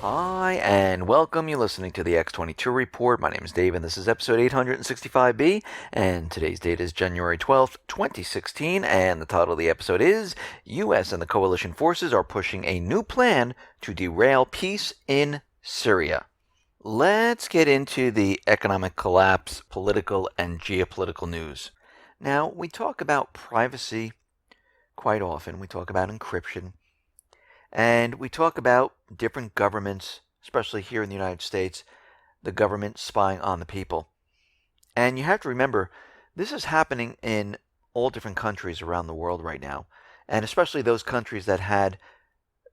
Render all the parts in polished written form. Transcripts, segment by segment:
Hi, and welcome. You're listening to the X22 Report. My name is Dave, and this is episode 865B, and today's date is January 12th, 2016, and the title of the episode is U.S. and the coalition forces are pushing a new plan to derail peace in Syria. Let's get into the economic collapse, political, and geopolitical news. Now, we talk about privacy quite often. We talk about encryption. And we talk about different governments, especially here in the United States, the government spying on the people. And you have to remember, this is happening in all different countries around the world right now. And especially those countries that had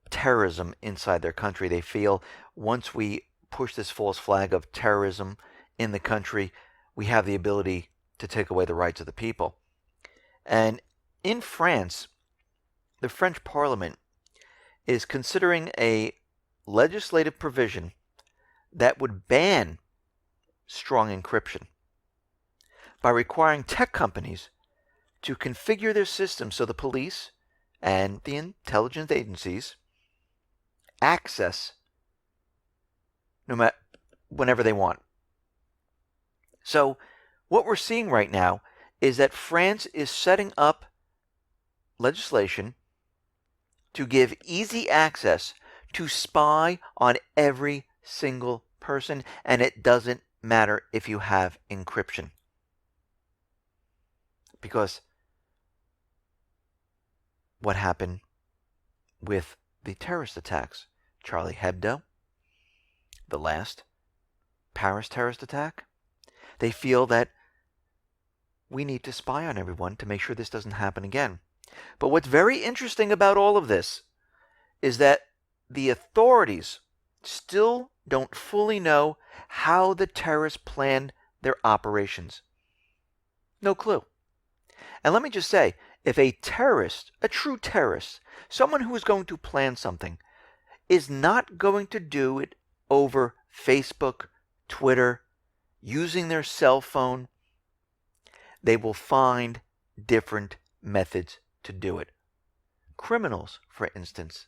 terrorism inside their country. They feel once we push this false flag of terrorism in the country, we have the ability to take away the rights of the people. And in France, the French Parliament is considering a legislative provision that would ban strong encryption by requiring tech companies to configure their systems so the police and the intelligence agencies access whenever they want. So what we're seeing right now is that France is setting up legislation to give easy access to spy on every single person, and it doesn't matter if you have encryption. Because what happened with the terrorist attacks? Charlie Hebdo, the last Paris terrorist attack. They feel that we need to spy on everyone to make sure this doesn't happen again. But what's very interesting about all of this is that the authorities still don't fully know how the terrorists planned their operations. No clue. And let me just say, if a terrorist, a true terrorist, someone who is going to plan something, is not going to do it over Facebook, Twitter, using their cell phone, they will find different methods to do it. Criminals, for instance,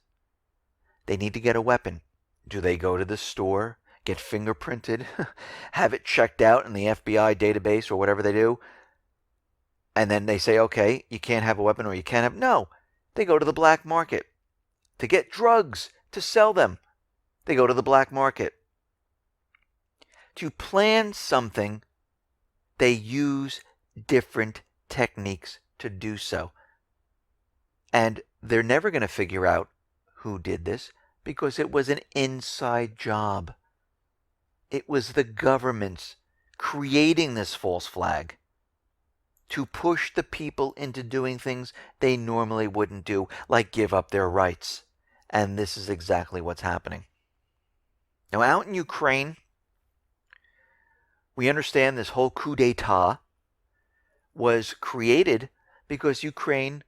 they need to get a weapon. Do they go to the store, get fingerprinted, have it checked out in the FBI database or whatever they do, and then they say, okay, you can't have a weapon or you can't have... No, they go to the black market. To get drugs, to sell them, they go to the black market. To plan something, they use different techniques to do so. And they're never going to figure out who did this because it was an inside job. It was the governments creating this false flag to push the people into doing things they normally wouldn't do, like give up their rights. And this is exactly what's happening. Now, out in Ukraine, we understand this whole coup d'etat was created because Ukraine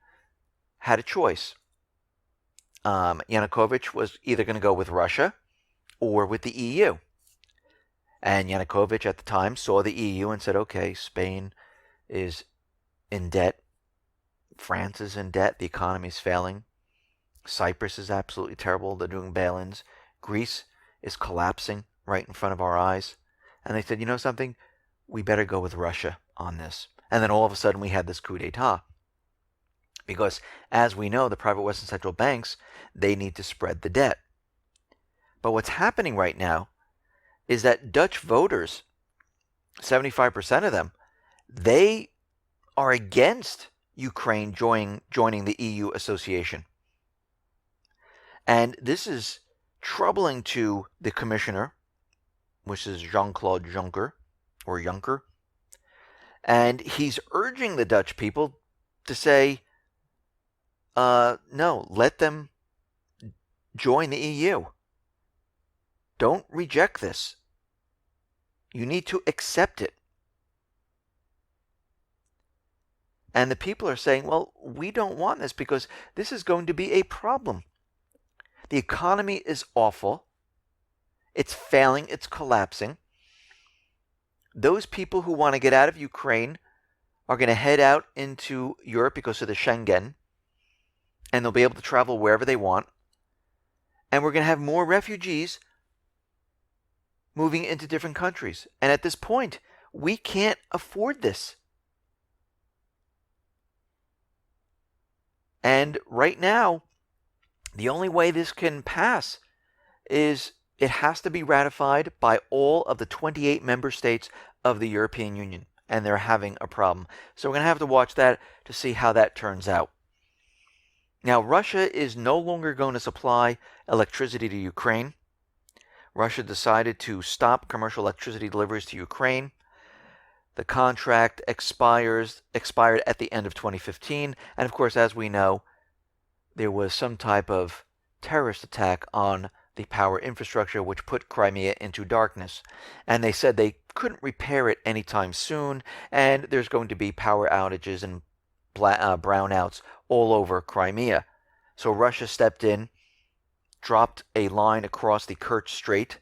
had a choice. Yanukovych was either going to go with Russia or with the EU. And Yanukovych at the time saw the EU and said, okay, Spain is in debt. France is in debt. The economy is failing. Cyprus is absolutely terrible. They're doing bail-ins. Greece is collapsing right in front of our eyes. And they said, you know something? We better go with Russia on this. And then all of a sudden we had this coup d'etat. Because, as we know, the private Western central banks, they need to spread the debt. But what's happening right now is that Dutch voters, 75% of them, they are against Ukraine joining the EU association. And this is troubling to the commissioner, which is Jean-Claude Juncker, or Juncker. And he's urging the Dutch people to say, no, let them join the EU. Don't reject this. You need to accept it. And the people are saying, well, we don't want this because this is going to be a problem. The economy is awful. It's failing. It's collapsing. Those people who want to get out of Ukraine are going to head out into Europe because of the Schengen, and they'll be able to travel wherever they want. And we're going to have more refugees moving into different countries. And at this point, we can't afford this. And right now, the only way this can pass is it has to be ratified by all of the 28 member states of the European Union. And they're having a problem. So we're going to have to watch that to see how that turns out. Now, Russia is no longer going to supply electricity to Ukraine. Russia decided to stop commercial electricity deliveries to Ukraine. The contract expired at the end of 2015. And of course, as we know, there was some type of terrorist attack on the power infrastructure, which put Crimea into darkness. And they said they couldn't repair it anytime soon, and there's going to be power outages and brownouts all over Crimea. So Russia stepped in, dropped a line across the Kerch Strait,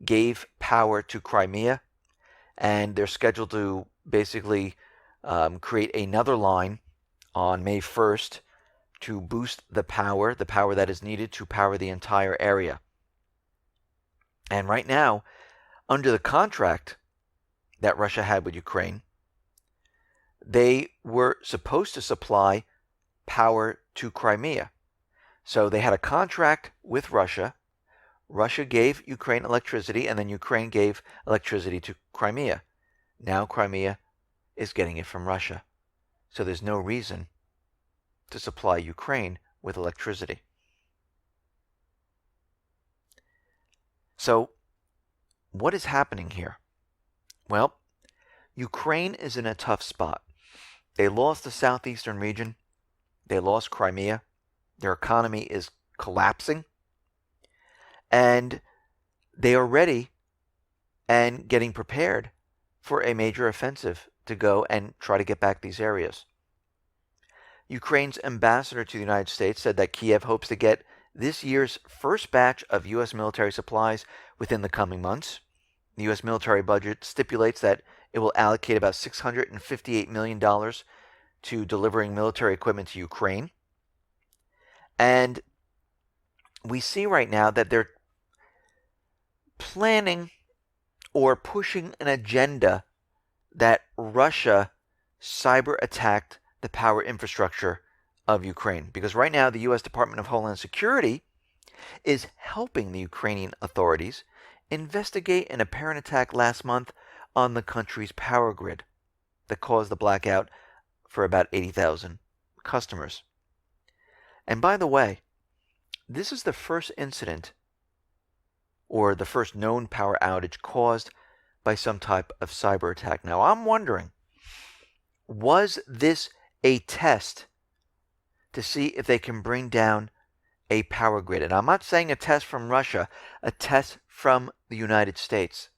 gave power to Crimea, and they're scheduled to basically create another line on May 1st to boost the power that is needed to power the entire area. And right now, under the contract that Russia had with Ukraine, they were supposed to supply power to Crimea. So they had a contract with Russia. Russia gave Ukraine electricity, and then Ukraine gave electricity to Crimea. Now Crimea is getting it from Russia. So there's no reason to supply Ukraine with electricity. So, what is happening here? Well, Ukraine is in a tough spot. They lost the southeastern region. They lost Crimea. Their economy is collapsing. And they are ready and getting prepared for a major offensive to go and try to get back these areas. Ukraine's ambassador to the United States said that Kiev hopes to get this year's first batch of U.S. military supplies within the coming months. The U.S. military budget stipulates that it will allocate about $658 million to delivering military equipment to Ukraine. And we see right now that they're planning or pushing an agenda that Russia cyber attacked the power infrastructure of Ukraine. Because right now, the U.S. Department of Homeland Security is helping the Ukrainian authorities investigate an apparent attack last month on the country's power grid that caused the blackout for about 80,000 customers. And by the way, this is the first incident or the first known power outage caused by some type of cyber attack. Now, I'm wondering, was this a test to see if they can bring down a power grid? And I'm not saying a test from Russia, a test from the United States.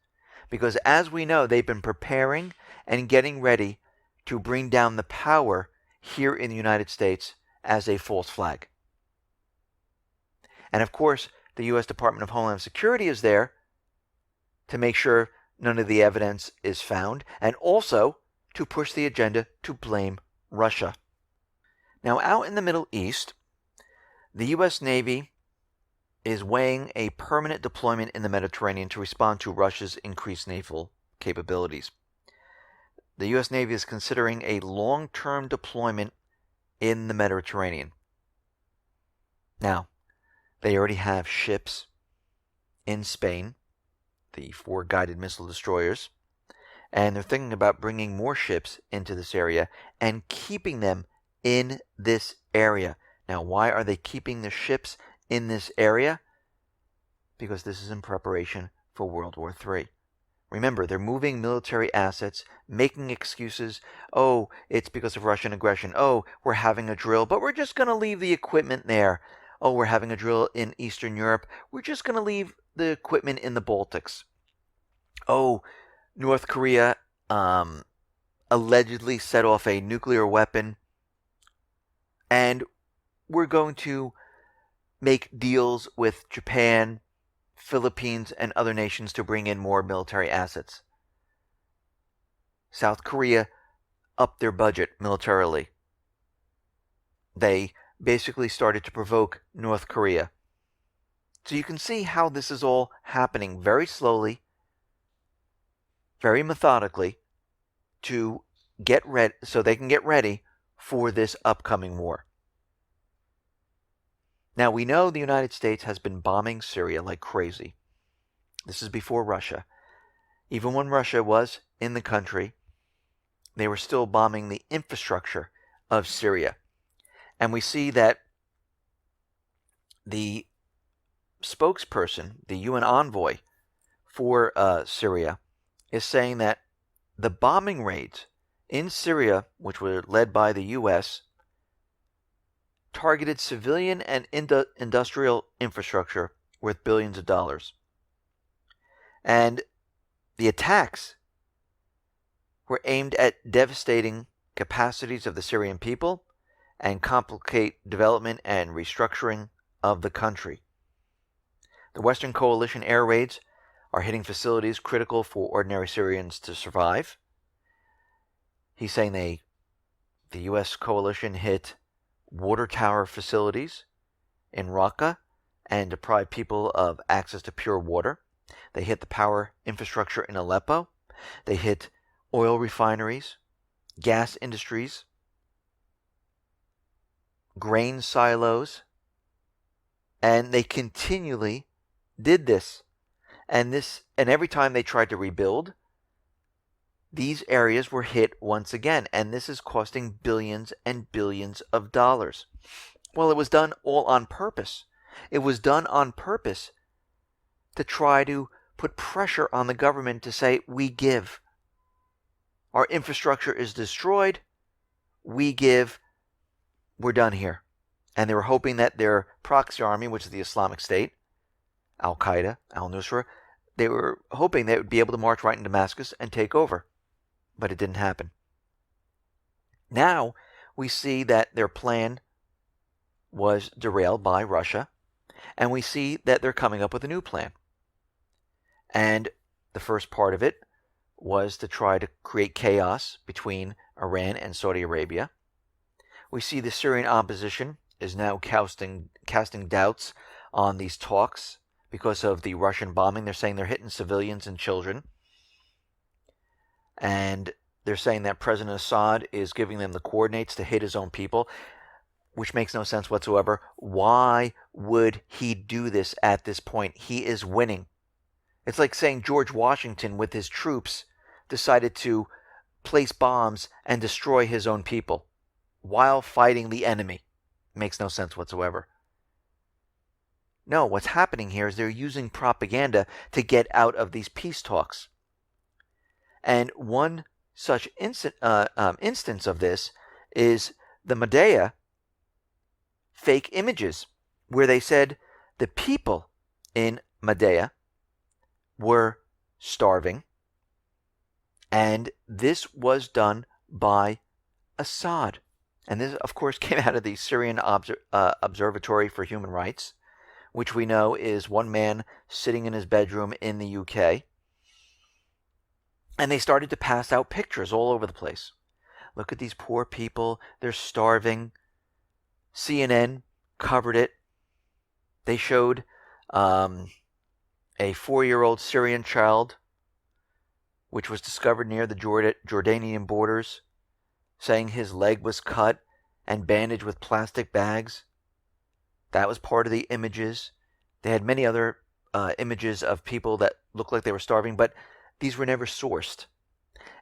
Because as we know, they've been preparing and getting ready to bring down the power here in the United States as a false flag. And of course, the U.S. Department of Homeland Security is there to make sure none of the evidence is found, and also to push the agenda to blame Russia. Now, out in the Middle East, the U.S. Navy is weighing a permanent deployment in the Mediterranean to respond to Russia's increased naval capabilities. The U.S. Navy is considering a long-term deployment in the Mediterranean. Now, they already have ships in Spain, the 4 guided missile destroyers, and they're thinking about bringing more ships into this area and keeping them in this area. Now, why are they keeping the ships in this area? Because this is in preparation for World War III. Remember, they're moving military assets, making excuses. Oh, it's because of Russian aggression. Oh, we're having a drill, but we're just going to leave the equipment there. Oh, we're having a drill in Eastern Europe. We're just going to leave the equipment in the Baltics. Oh, North Korea allegedly set off a nuclear weapon, and we're going to make deals with Japan, Philippines, and other nations to bring in more military assets. South Korea upped their budget militarily. They basically started to provoke North Korea. So you can see how this is all happening very slowly, very methodically to get ready, so they can get ready for this upcoming war. Now, we know the United States has been bombing Syria like crazy. This is before Russia. Even when Russia was in the country, they were still bombing the infrastructure of Syria. And we see that the spokesperson, the UN envoy for Syria, is saying that the bombing raids in Syria, which were led by the U.S., targeted civilian and industrial infrastructure worth billions of dollars. And the attacks were aimed at devastating capacities of the Syrian people and complicate development and restructuring of the country. The Western coalition air raids are hitting facilities critical for ordinary Syrians to survive. He's saying the U.S. coalition hit water tower facilities in Raqqa and deprived people of access to pure water. They hit the power infrastructure in Aleppo. They hit oil refineries, gas industries, grain silos, and they continually did this. And every time they tried to rebuild, these areas were hit once again, and this is costing billions and billions of dollars. Well, it was done all on purpose. It was done on purpose to try to put pressure on the government to say, we give. Our infrastructure is destroyed. We give. We're done here. And they were hoping that their proxy army, which is the Islamic State, Al-Qaeda, al-Nusra, they were hoping they would be able to march right in Damascus and take over. But it didn't happen. Now we see that their plan was derailed by Russia, and we see that they're coming up with a new plan. And the first part of it was to try to create chaos between Iran and Saudi Arabia. We see the Syrian opposition is now casting doubts on these talks because of the Russian bombing. They're saying they're hitting civilians and children. And they're saying that President Assad is giving them the coordinates to hit his own people, which makes no sense whatsoever. Why would he do this at this point? He is winning. It's like saying George Washington with his troops decided to place bombs and destroy his own people while fighting the enemy. Makes no sense whatsoever. No, what's happening here is they're using propaganda to get out of these peace talks. And one such instance of this is the Medea fake images, where they said the people in Medea were starving, and this was done by Assad. And this, of course, came out of the Syrian Observatory for Human Rights, which we know is one man sitting in his bedroom in the UK. And they started to pass out pictures all over the place. Look at these poor people. They're starving. CNN covered it. They showed a 4-year-old Syrian child, which was discovered near the Jordanian borders, saying his leg was cut and bandaged with plastic bags. That was part of the images. They had many other images of people that looked like they were starving, but these were never sourced.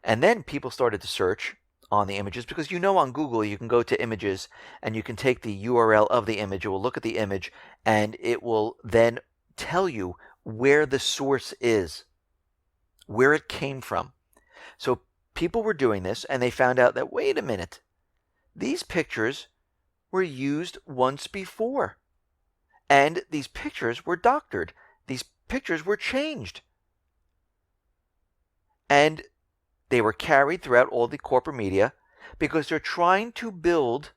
And then people started to search on the images, because on Google you can go to images and you can take the URL of the image. It will look at the image and it will then tell you where the source is, where it came from. So people were doing this, and they found out that, wait a minute, these pictures were used once before. And these pictures were doctored. These pictures were changed. And they were carried throughout all the corporate media because they're trying to build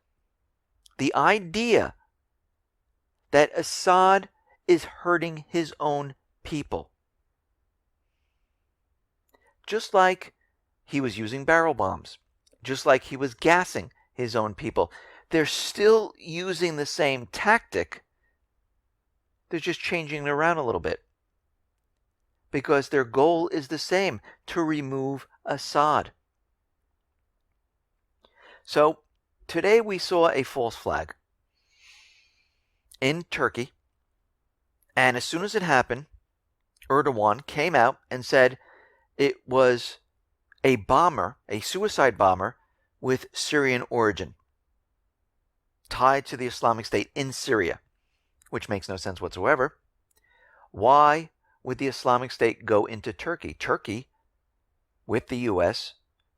the idea that Assad is hurting his own people. Just like he was using barrel bombs, just like he was gassing his own people. They're still using the same tactic. They're just changing it around a little bit. because their goal is the same, to remove Assad. So today we saw a false flag in Turkey, and as soon as it happened, Erdogan came out and said it was a bomber, a suicide bomber with Syrian origin, tied to the Islamic State in Syria, which makes no sense whatsoever. Why would the Islamic State go into Turkey? Turkey, with the US,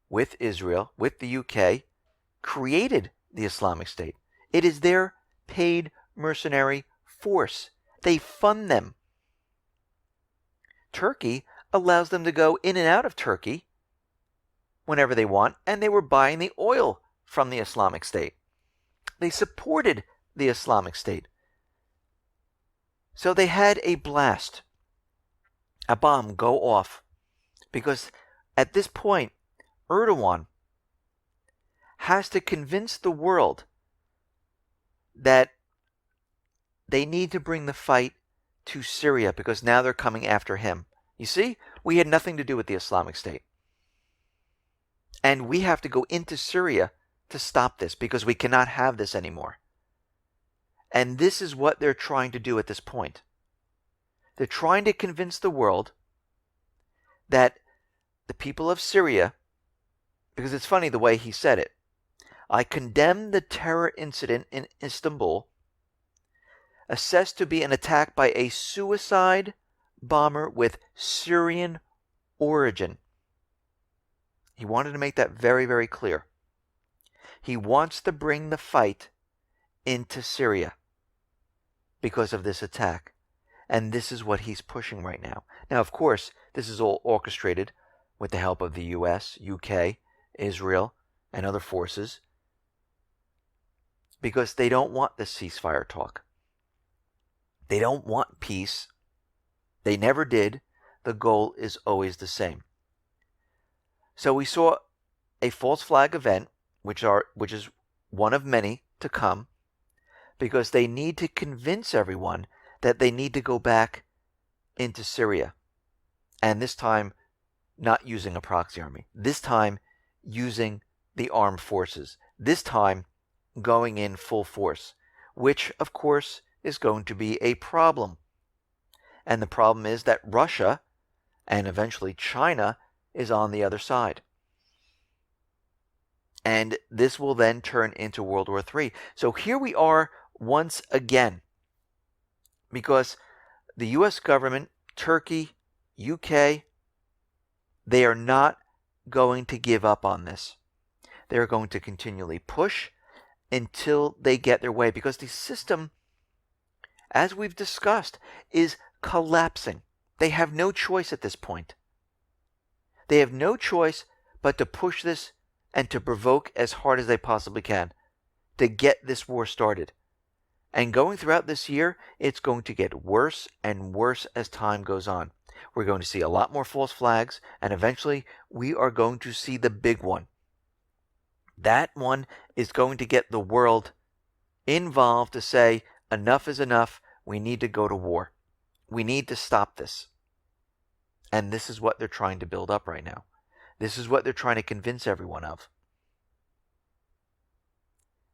with Israel, with the UK, created the Islamic State. It is their paid mercenary force. They fund them. Turkey allows them to go in and out of Turkey whenever they want, and they were buying the oil from the Islamic State. They supported the Islamic State. So they had a blast, a bomb go off, because at this point, Erdogan has to convince the world that they need to bring the fight to Syria, because now they're coming after him. You see, we had nothing to do with the Islamic State. And we have to go into Syria to stop this, because we cannot have this anymore. And this is what they're trying to do at this point. They're trying to convince the world that the people of Syria, because it's funny the way he said it, I condemn the terror incident in Istanbul, assessed to be an attack by a suicide bomber with Syrian origin. He wanted to make that very, very clear. He wants to bring the fight into Syria because of this attack. And this is what he's pushing right now. Now, of course, this is all orchestrated with the help of the US, UK, Israel, and other forces, because they don't want the ceasefire talk. They don't want peace. They never did. The goal is always the same. So we saw a false flag event, which is one of many to come, because they need to convince everyone that they need to go back into Syria. And this time, not using a proxy army. This time, using the armed forces. This time, going in full force, which, of course, is going to be a problem. And the problem is that Russia, and eventually China, is on the other side. And this will then turn into World War III. So here we are once again, because the US government, Turkey, UK, they are not going to give up on this. They are going to continually push until they get their way, because the system, as we've discussed, is collapsing. They have no choice at this point. They have no choice but to push this and to provoke as hard as they possibly can to get this war started. And going throughout this year, it's going to get worse and worse as time goes on. We're going to see a lot more false flags, and eventually we are going to see the big one. That one is going to get the world involved to say, enough is enough, we need to go to war. We need to stop this. And this is what they're trying to build up right now. This is what they're trying to convince everyone of.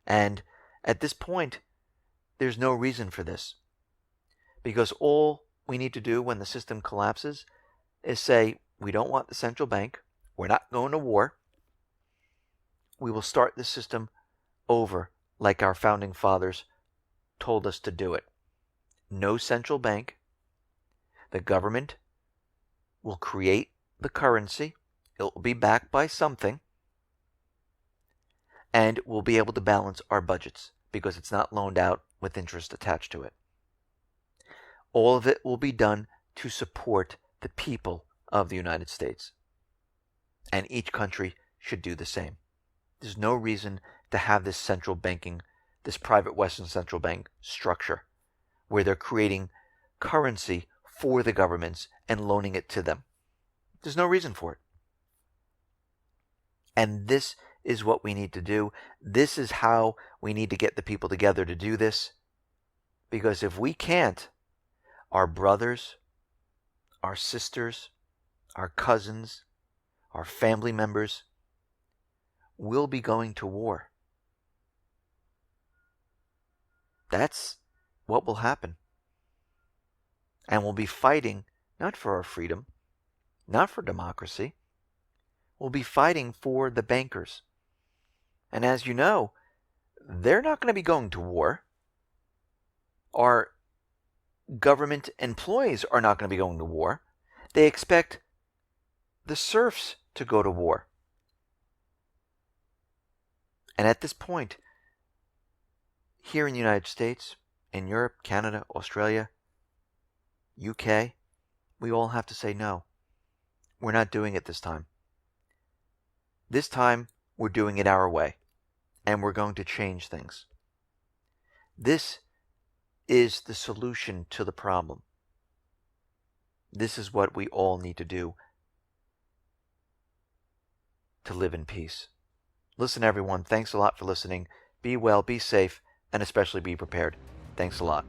And at this point, there's no reason for this. Because all we need to do when the system collapses is say, we don't want the central bank. We're not going to war. We will start the system over like our founding fathers told us to do it. No central bank. The government will create the currency. It will be backed by something. And we'll be able to balance our budgets because it's not loaned out with interest attached to it. All of it will be done to support the people of the United States. And each country should do the same. There's no reason to have this central banking, this private Western central bank structure, where they're creating currency for the governments and loaning it to them. There's no reason for it. And this is what we need to do. This is how we need to get the people together to do this. Because if we can't, our brothers, our sisters, our cousins, our family members will be going to war. That's what will happen. And we'll be fighting not for our freedom, not for democracy. We'll be fighting for the bankers. And as you know, they're not going to be going to war. Our government employees are not going to be going to war. They expect the serfs to go to war. And at this point, here in the United States, in Europe, Canada, Australia, UK, we all have to say no. We're not doing it this time. This time, we're doing it our way. And we're going to change things. This is the solution to the problem. This is what we all need to do to live in peace. Listen, everyone, thanks a lot for listening. Be well, be safe, and especially be prepared. Thanks a lot.